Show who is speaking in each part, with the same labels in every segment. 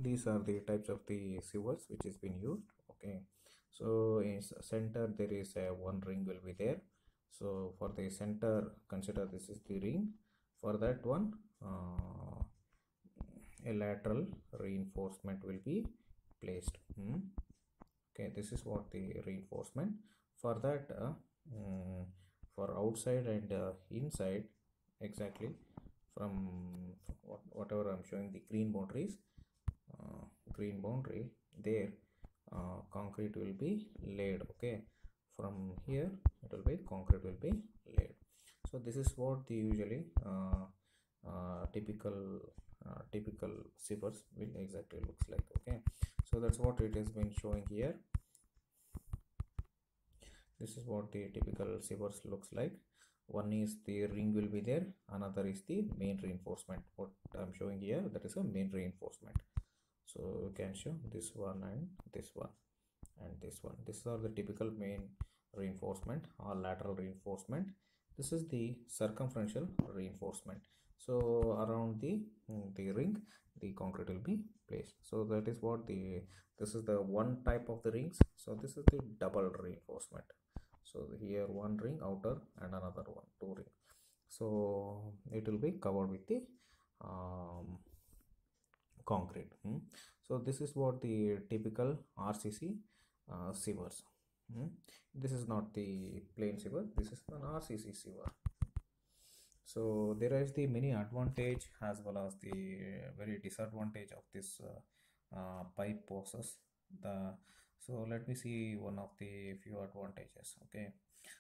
Speaker 1: these are the types of the sewers which is been used. Okay, so in center there is a one ring will be there. So for the center, consider this is the ring. For that one, a lateral reinforcement will be placed. Okay, this is what the reinforcement. For that, for outside and inside, exactly from whatever I'm showing, the green boundaries, green boundary there, concrete will be laid. Okay, from here it will be concrete will be laid. So this is what the usually typical sewers will exactly looks like. Okay, so that's what it has been showing here. This is what the typical sewers looks like. One is the ring will be there, another is the main reinforcement. What I'm showing here, that is a main reinforcement. So you can show this one and this one and this one. These are the typical main reinforcement or lateral reinforcement. This is the circumferential reinforcement. So around the ring, the concrete will be placed. So that is what this is the one type of the rings. So this is the double reinforcement. So here one ring outer and another one, two ring. So it will be covered with the concrete. So this is what the typical RCC sewers. This is not the plain sewer, this is an RCC sewer. So there is the many advantage as well as the very disadvantage of this pipe process. So let me see one of the few advantages. Okay,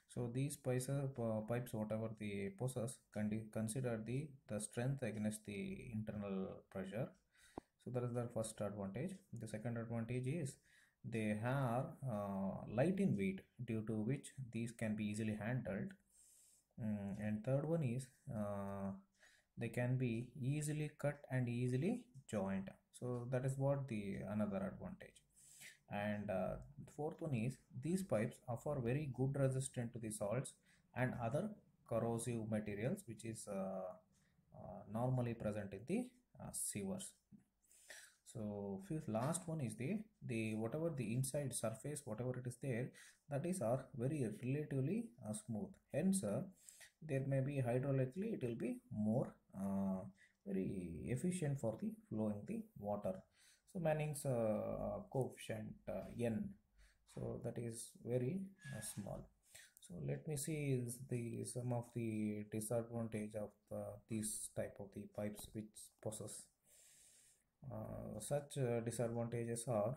Speaker 1: so these pipes whatever the possess consider the strength against the internal pressure. So that is the first advantage. The second advantage is they are light in weight, due to which these can be easily handled. And third one is they can be easily cut and easily joined. So that is what the another advantage. And fourth one is these pipes offer very good resistance to the salts and other corrosive materials which is normally present in the sewers. So fifth last one is the whatever the inside surface whatever it is there, that is are very relatively smooth. Hence there may be hydraulically it will be more very efficient for the flowing the water. So Manning's coefficient n, so that is very small. So let me see is the some of the disadvantage of these type of the pipes which possess such disadvantages are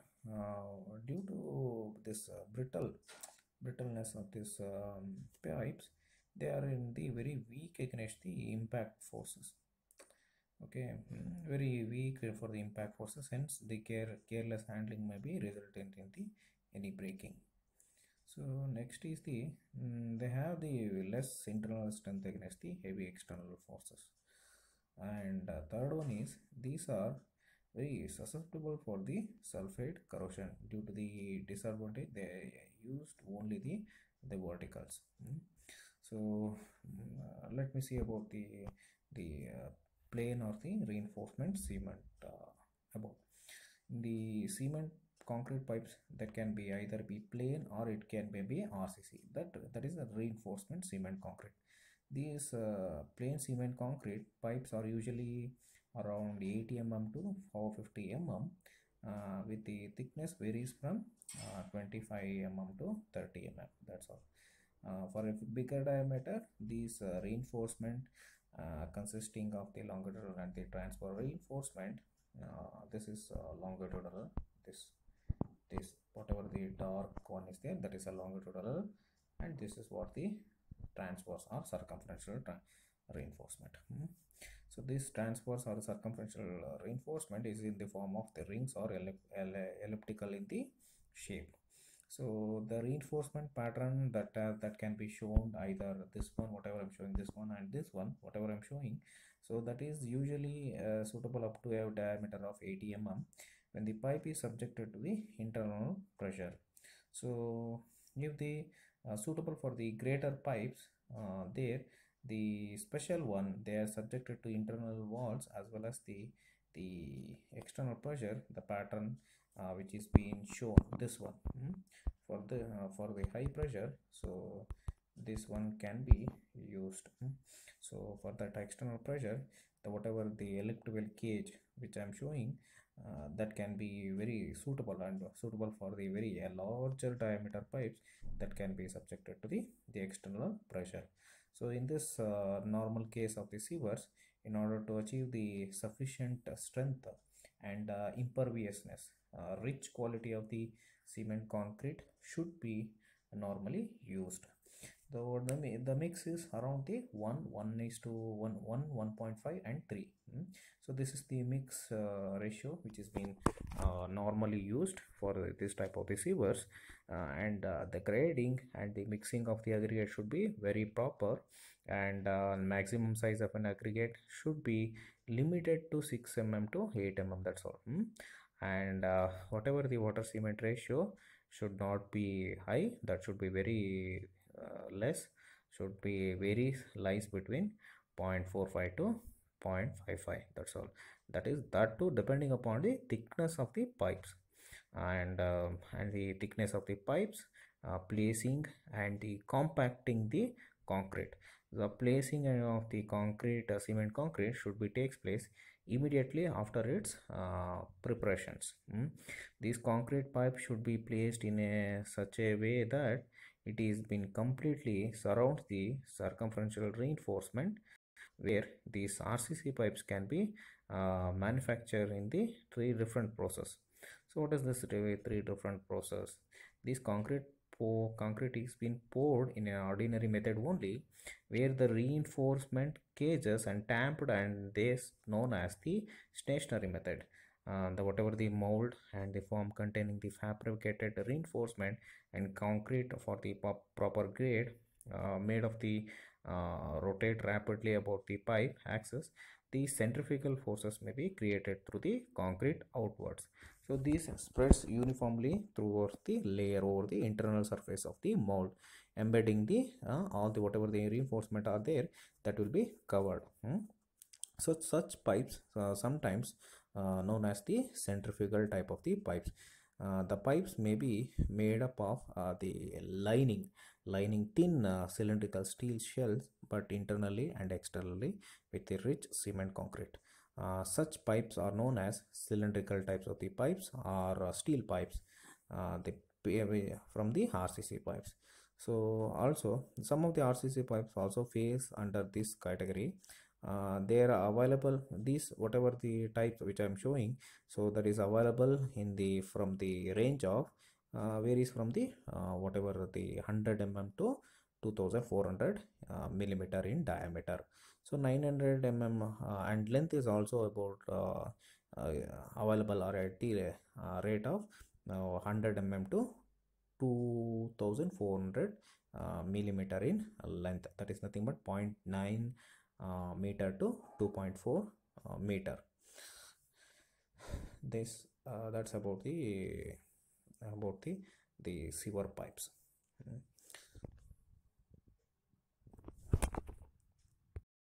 Speaker 1: due to this brittleness of these pipes. They are in the very weak against the impact forces. Okay, very weak for the impact forces. Hence, the careless handling may be resultant in the any breaking. So next is they have the less internal strength against the heavy external forces. And third one is these are very susceptible for the sulfide corrosion. Due to the disadvantage, they used only the verticals. So let me see about the plain or the reinforcement cement. About the cement concrete pipes, that can be either be plain or it can be RCC. That is a reinforcement cement concrete. These plain cement concrete pipes are usually around 80 mm to 450 mm, with the thickness varies from 25 mm to 30 mm. That's all. For a bigger diameter, these reinforcement consisting of the longitudinal and the transverse reinforcement. This is longitudinal. This whatever the dark one is there, that is a longitudinal, and this is what the transverse or circumferential reinforcement. So this transverse or circumferential reinforcement is in the form of the rings or elliptical in the shape. So the reinforcement pattern that can be shown either this one whatever I'm showing, this one, and this one whatever I'm showing. So that is usually suitable up to a diameter of 80 mm when the pipe is subjected to the internal pressure. So if the suitable for the greater pipes, there the special one, they are subjected to internal walls as well as the the external pressure, the pattern which is being shown, this one, for the high pressure, so this one can be used. So for that external pressure, the whatever the elliptical gauge which I am showing, that can be very suitable, and suitable for the very larger diameter pipes that can be subjected to the external pressure. So in this normal case of the sewers, in order to achieve the sufficient strength and imperviousness, rich quality of the cement concrete should be normally used. The mix is around the 1 is to 1.5 and 3. So this is the mix ratio which is being normally used for this type of receivers, and the grading and the mixing of the aggregate should be very proper, and maximum size of an aggregate should be limited to 6 mm to 8 mm, that's all. And whatever the water cement ratio should not be high, that should be very less, should be very lies between 0.45 to 0.55, that's all. That is, that too depending upon the thickness of the pipes, and the thickness of the pipes, placing and the compacting the concrete. The placing of the concrete, cement concrete, should be takes place immediately after its preparations. These concrete pipes should be placed in a such a way that it is been completely surrounds the circumferential reinforcement, where these RCC pipes can be manufactured in the three different process. So what is this three different process? This concrete is being poured in an ordinary method only, where the reinforcement cages and tamped, and this known as the stationary method. The whatever the mold and the form containing the fabricated reinforcement and concrete for the proper grade, made of the rotate rapidly about the pipe axis, these centrifugal forces may be created through the concrete outwards. So this spreads uniformly throughout the layer over the internal surface of the mold, embedding the all the whatever the reinforcement are there, that will be covered. So such pipes sometimes known as the centrifugal type of the pipes. The pipes may be made up of the lining thin cylindrical steel shells, but internally and externally with a rich cement concrete. Such pipes are known as cylindrical types of the pipes, or steel pipes, from the RCC pipes. So also some of the RCC pipes also face under this category. They are available, these whatever the types which I am showing, so that is available in the from the range of varies from the whatever the 100 mm to 2400 millimeter in diameter. So 900 mm and length is also about available, or at the rate of 100 mm to 2400 millimeter in length, that is nothing but 0.9 meter to 2.4 meter. This that's about the sewer pipes.